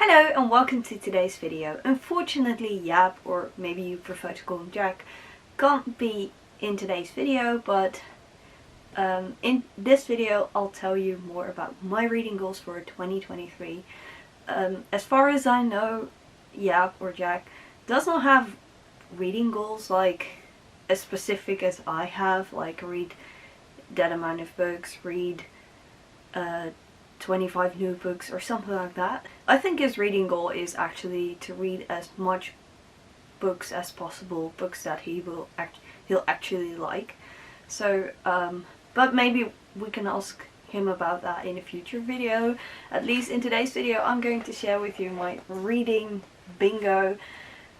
Hello and welcome to today's video. Unfortunately, Jaap, or maybe you prefer to call him Jack, can't be in today's video, but in this video I'll tell you more about my reading goals for 2023. As far as I know, Jaap or Jack does not have reading goals like as specific as I have, like read that amount of books, read 25 new books or something like that. I think his reading goal is actually to read as much books as possible, books that he'll actually like. So but maybe we can ask him about that in a future video. At least in today's video I'm going to share with you my reading bingo.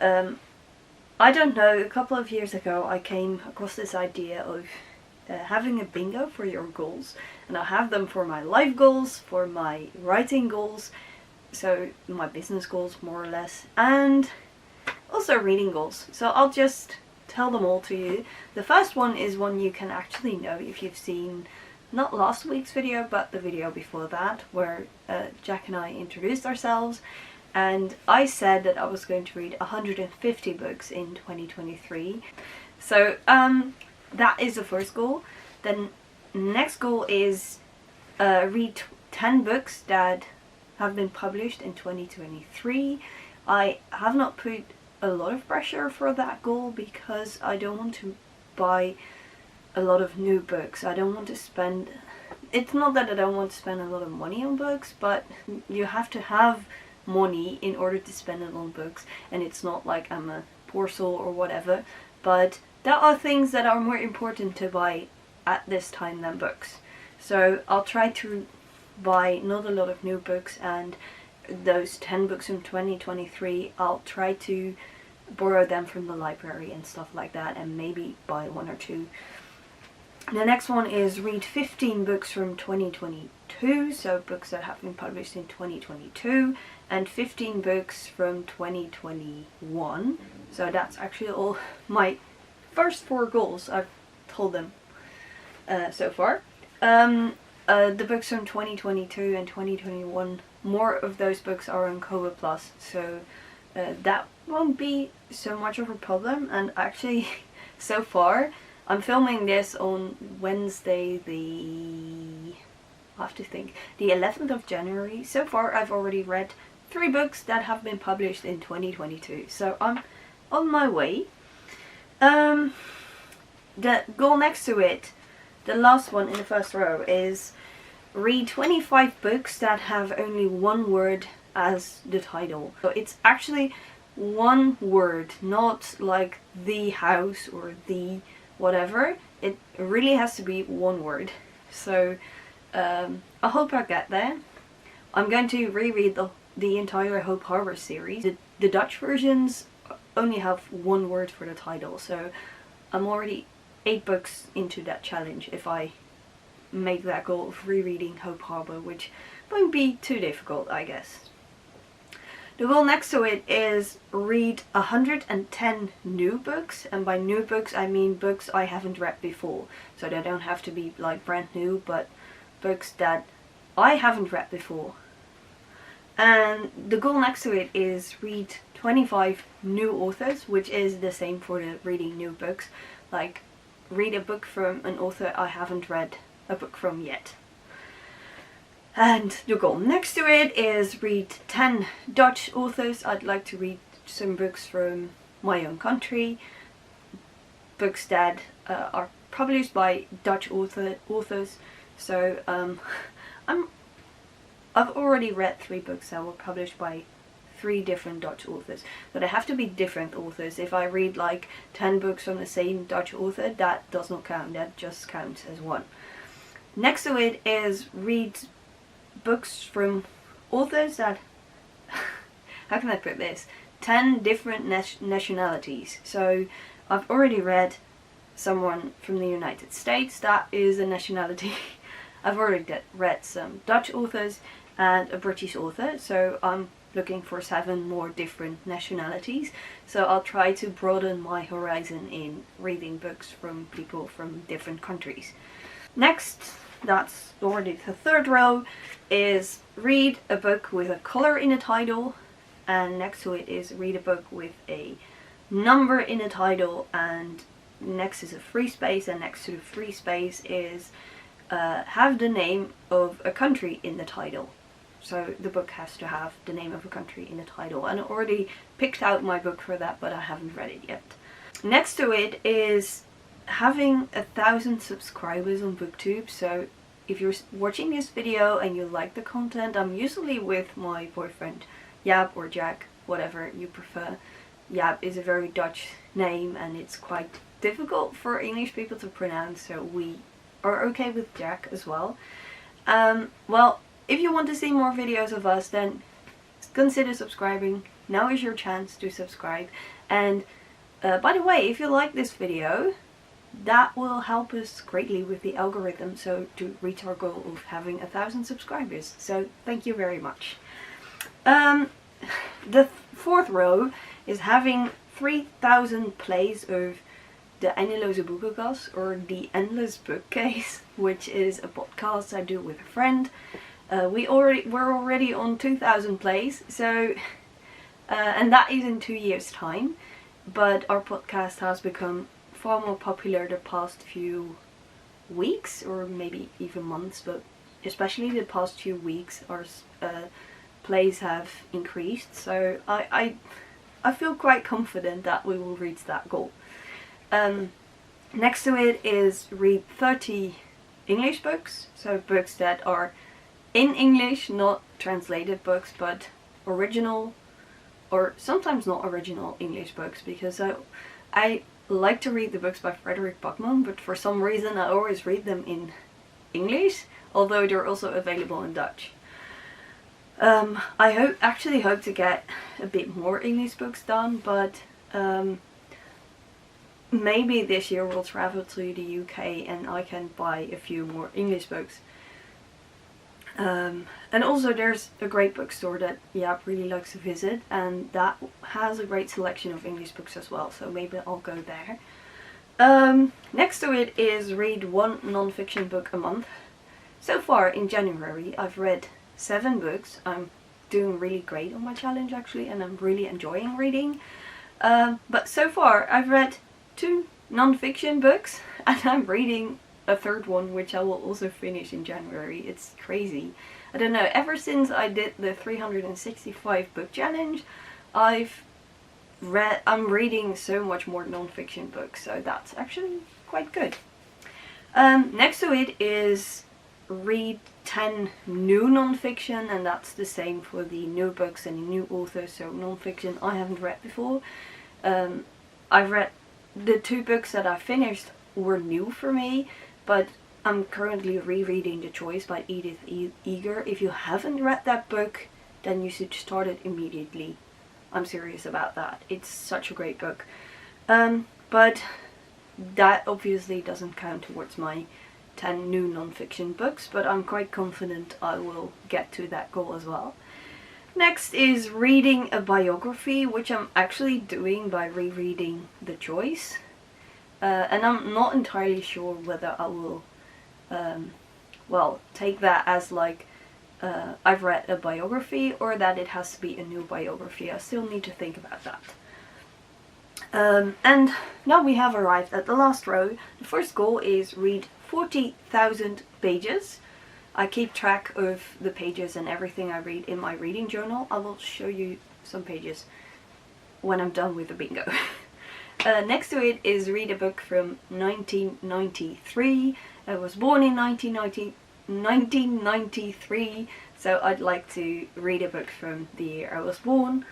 I don't know, a couple of years ago I came across this idea of having a bingo for your goals, and I have them for my life goals, for my writing goals, so my business goals more or less, and also reading goals. So I'll just tell them all to you. The first one is one you can actually know if you've seen not last week's video but the video before that, where Jack and I introduced ourselves, and I said that I was going to read 150 books in 2023. So that is the first goal. Then next goal is read 10 books that have been published in 2023. I have not put a lot of pressure for that goal because I don't want to buy a lot of new books. I don't want to spend... It's not that I don't want to spend a lot of money on books, but you have to have money in order to spend it on books, and it's not like I'm a poor soul or whatever, but there are things that are more important to buy at this time than books. So I'll try to buy not a lot of new books, and those 10 books from 2023 I'll try to borrow them from the library and stuff like that, and maybe buy one or two. The next one is read 15 books from 2022, so books that have been published in 2022, and 15 books from 2021. So that's actually all my first 4 goals I've told them so far. The books from 2022 and 2021, more of those books are on Kobo Plus, so that won't be so much of a problem. And actually, so far, I'm filming this on Wednesday the 11th of January. So far I've already read 3 books that have been published in 2022, so I'm on my way. The goal next to it, the last one in the first row, is read 25 books that have only one word as the title. So it's actually one word, not like the house or the whatever. It really has to be one word. So I hope I get there. I'm going to reread the entire Hope Harbor series. The Dutch versions only have one word for the title, so I'm already 8 books into that challenge if I make that goal of rereading Hope Harbor, which won't be too difficult, I guess. The goal next to it is read 110 new books, and by new books I mean books I haven't read before, so they don't have to be like brand new, but books that I haven't read before. And the goal next to it is read 25 new authors, which is the same for the reading new books, like read a book from an author I haven't read a book from yet. And the goal next to it is read 10 Dutch authors. I'd like to read some books from my own country, books that are published by Dutch authors. So I've already read 3 books that were published by 3 different Dutch authors, but they have to be different authors. If I read like 10 books from the same Dutch author, that does not count, that just counts as one. Next to it is read books from authors that, how can I put this, 10 different nationalities. So I've already read someone from the United States, that is a nationality. I've already read some Dutch authors and a British author, so I'm looking for 7 more different nationalities. So I'll try to broaden my horizon in reading books from people from different countries. Next that's already the third row, is read a book with a color in the title, and next to it is read a book with a number in the title, and next is a free space, and next to the free space is have the name of a country in the title. So the book has to have the name of a country in the title, and I already picked out my book for that, but I haven't read it yet. Next to it is having 1,000 subscribers on BookTube. So if you're watching this video and you like the content, I'm usually with my boyfriend Jaap or Jack, whatever you prefer. Jaap is a very Dutch name and it's quite difficult for English people to pronounce, so we are okay with Jack as well. Well, if you want to see more videos of us, then consider subscribing. Now is your chance to subscribe. And by the way, if you like this video, that will help us greatly with the algorithm, so to reach our goal of having 1,000 subscribers. So thank you very much. The fourth row is having 3,000 plays of the Eindeloze Boekenkast, or the Endless Bookcase, which is a podcast I do with a friend. We're already on 2,000 plays, so and that is in 2 years' time. But our podcast has become far more popular the past few weeks, or maybe even months, but especially the past few weeks our plays have increased, so I feel quite confident that we will reach that goal. Next to it is read 30 English books, so books that are in English, not translated books, but original, or sometimes not original English books, because I like to read the books by Frederick Bachman, but for some reason I always read them in English, although they're also available in Dutch. I actually hope to get a bit more English books done, but maybe this year we'll travel to the UK and I can buy a few more English books. And also there's a great bookstore that Jaap really likes to visit, and that has a great selection of English books as well, so maybe I'll go there. Next to it is read one non-fiction book a month. So far in January I've read 7 books. I'm doing really great on my challenge actually, and I'm really enjoying reading. But so far I've read 2 non-fiction books, and I'm reading a third one, which I will also finish in January. It's crazy. I don't know, ever since I did the 365 book challenge, I'm reading so much more non-fiction books, so that's actually quite good. Next to it is read 10 new non-fiction, and that's the same for the new books and the new authors, so non-fiction I haven't read before. I've read the 2 books that I finished were new for me, but I'm currently rereading The Choice by Edith Eger. If you haven't read that book, then you should start it immediately. I'm serious about that. It's such a great book. But that obviously doesn't count towards my 10 new non-fiction books, but I'm quite confident I will get to that goal as well. Next is reading a biography, which I'm actually doing by rereading The Choice. And I'm not entirely sure whether I will, well, take that as like I've read a biography, or that it has to be a new biography. I still need to think about that. And now we have arrived at the last row. The first goal is read 40,000 pages. I keep track of the pages and everything I read in my reading journal. I will show you some pages when I'm done with the bingo. Next to it is read a book from 1993. I was born in 1993, so I'd like to read a book from the year I was born.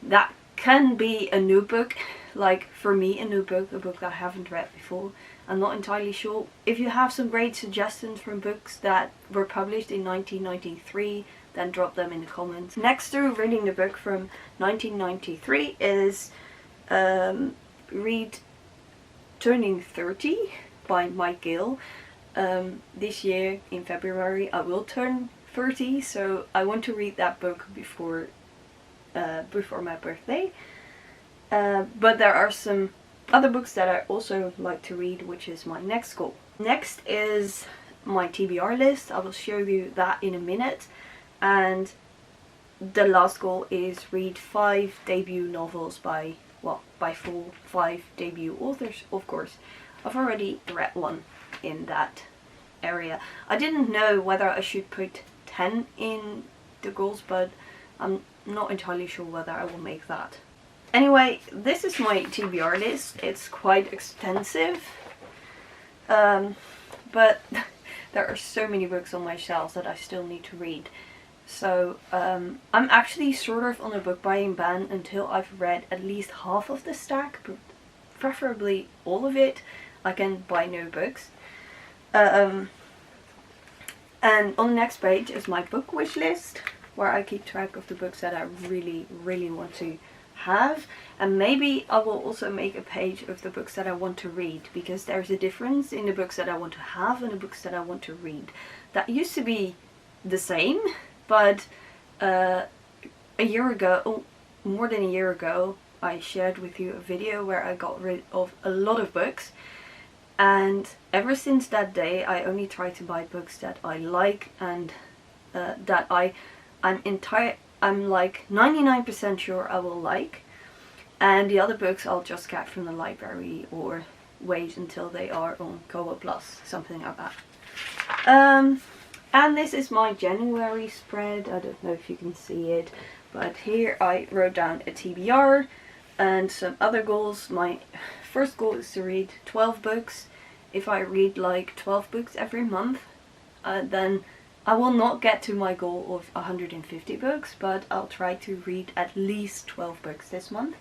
That can be a new book, like for me a new book, a book that I haven't read before. I'm not entirely sure. If you have some great suggestions from books that were published in 1993, then drop them in the comments. Next to reading the book from 1993 is read Turning 30 by Mike Gill. This year in February I will turn 30, so I want to read that book before my birthday. But there are some other books that I also like to read, which is my next goal. Next is my TBR list. I will show you that in a minute. And the last goal is read 5 debut novels by, well, by full 5 debut authors, of course. I've already read one in that area. I didn't know whether I should put 10 in the goals, but I'm not entirely sure whether I will make that. Anyway, this is my TBR list. It's quite extensive, but there are so many books on my shelves that I still need to read. So I'm actually sort of on a book buying ban until I've read at least half of the stack, but preferably all of it. I can buy no books. And on the next page is my book wish list, where I keep track of the books that I really, really want to have. And maybe I will also make a page of the books that I want to read, because there's a difference in the books that I want to have and the books that I want to read. That used to be the same, but a year ago, oh, more than a year ago, I shared with you a video where I got rid of a lot of books. And ever since that day, I only try to buy books that I like and that I'm like 99% sure I will like. And the other books I'll just get from the library or wait until they are on Kobo Plus, something like that. And this is my January spread. I don't know if you can see it, but here I wrote down a TBR and some other goals. My first goal is to read 12 books. If I read like 12 books every month, then I will not get to my goal of 150 books, but I'll try to read at least 12 books this month.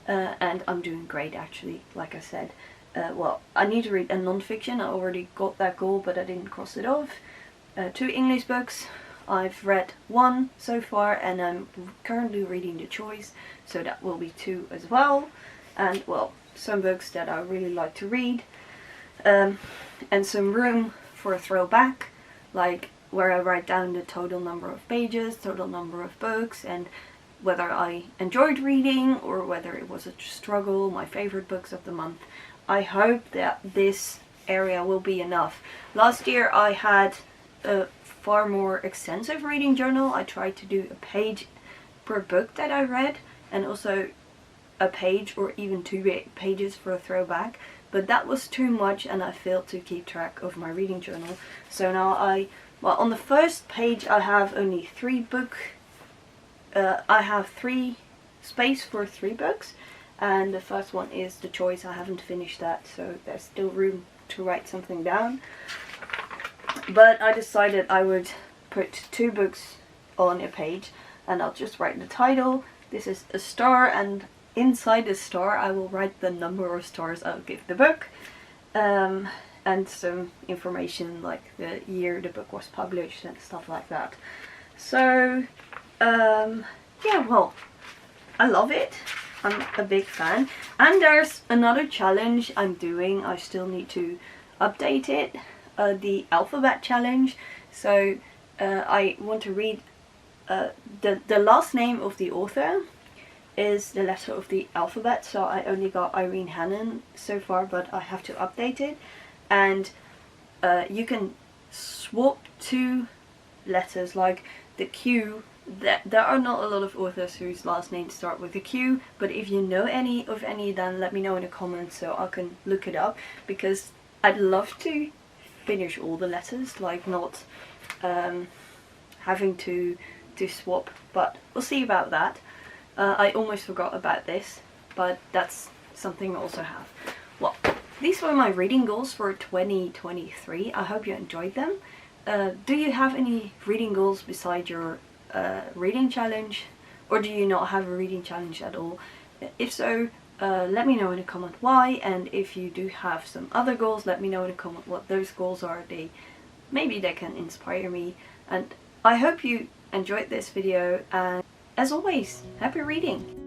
And I'm doing great, actually, like I said. Well, I need to read a non-fiction. I already got that goal, but I didn't cross it off. 2 English books. I've read 1 so far, and I'm currently reading The Choice, so that will be 2 as well. And, well, some books that I really like to read. And some room for a throwback, like where I write down the total number of pages, total number of books, and whether I enjoyed reading or whether it was a struggle, my favorite books of the month. I hope that this area will be enough. Last year I had a far more extensive reading journal. I tried to do a page per book that I read, and also a page or even 2 pages for a throwback, but that was too much and I failed to keep track of my reading journal. So now well, on the first page I have only 3 books. I have space for 3 books, and the first one is The Choice. I haven't finished that, so there's still room to write something down. But I decided I would put 2 books on a page, and I'll just write the title. This is a star, and inside the star I will write the number of stars I'll give the book, and some information like the year the book was published and stuff like that. So yeah, well, I love it. I'm a big fan. And there's another challenge I'm doing. I still need to update it. The alphabet challenge. So I want to read the last name of the author is the letter of the alphabet. So I only got Irene Hannon so far, but I have to update it. And you can swap 2 letters, like the Q. There are not a lot of authors whose last names start with a Q, but if you know any, then let me know in the comments so I can look it up, because I'd love to finish all the letters, like not having to swap, but we'll see about that. I almost forgot about this, but that's something I also have. Well, these were my reading goals for 2023. I hope you enjoyed them. Do you have any reading goals beside your reading challenge, or do you not have a reading challenge at all? If so, let me know in a comment why, and if you do have some other goals, let me know in a comment what those goals are. Maybe they can inspire me, and I hope you enjoyed this video, and as always, happy reading!